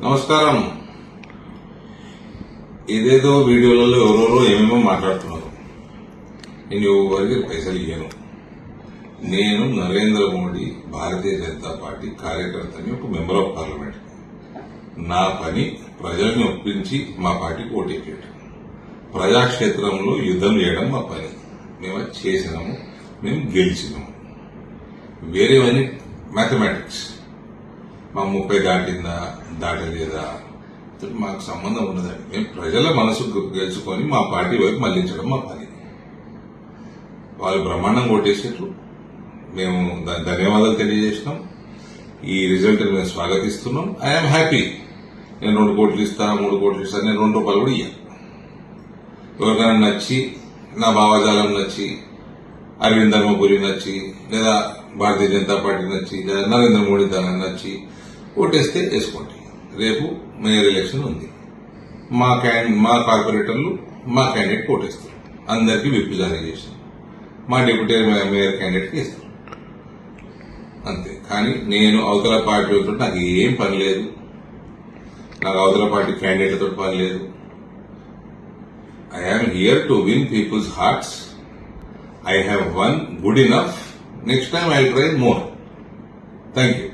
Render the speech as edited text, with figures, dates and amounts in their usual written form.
నమస్కారం. ఏదేదో వీడియోలలో ఎవరెవరో ఏమేమో మాట్లాడుతున్నారు. నేను ఎవరికి పైసలు ఇయ్యను. నేను నరేంద్ర మోడీ భారతీయ జనతా పార్టీ కార్యకర్తని, ఒక మెంబర్ ఆఫ్ పార్లమెంట్. నా పని ప్రజల్ని ఒప్పించి మా పార్టీకి ఓటేయడం, ప్రజాక్షేత్రంలో యుద్ధం చేయడం మా పని. మేము అది చేసినాము, మేము గెలిచినాము. వేరేవన్నీ మ్యాథమెటిక్స్. మా 30 దాటిందా దాటలేదా మాకు సంబంధం ఉండదండి. మేము ప్రజల మనసు గెలుచుకొని మా పార్టీ వైపు మళ్లించడం మా పని. వాళ్ళు బ్రహ్మాండం కొట్టేసేట్లు మేము దాని ధన్యవాదాలు తెలియజేసినాం. ఈ రిజల్ట్ మేము స్వాగతిస్తున్నాం. I'm happy. నేను 2 కోట్లు ఇస్తా, 3 కోట్లు ఇస్తా, నేను 2 రూపాయలు కూడా ఇయ్యాను. ఎవరికైనా నచ్చి, నా భావజాలం నచ్చి, అరవింద్ ధర్మపురి నచ్చి, లేదా భారతీయ జనతా పార్టీ నచ్చి, లేదా నరేంద్ర మోడీ నచ్చి ఓటేస్తే వేసుకోండి. రేపు మేయర్ ఎలక్షన్ ఉంది. మా కార్పొరేటర్లు మా క్యాండిడేట్ ఓటేస్తారు. అందరికీ విప్ జారీ చేస్తాం. మా డిప్యూటీ మేయర్ క్యాండిడేట్కి ఇస్తాం. అంతే. కానీ నేను అవతల పార్టీలతో నాకు ఏం పని లేదు. నాకు అవతల పార్టీ క్యాండిడేట్లతో పని లేదు. I am here to win people's hearts. I have won good enough. Next time I'll try more. Thank you.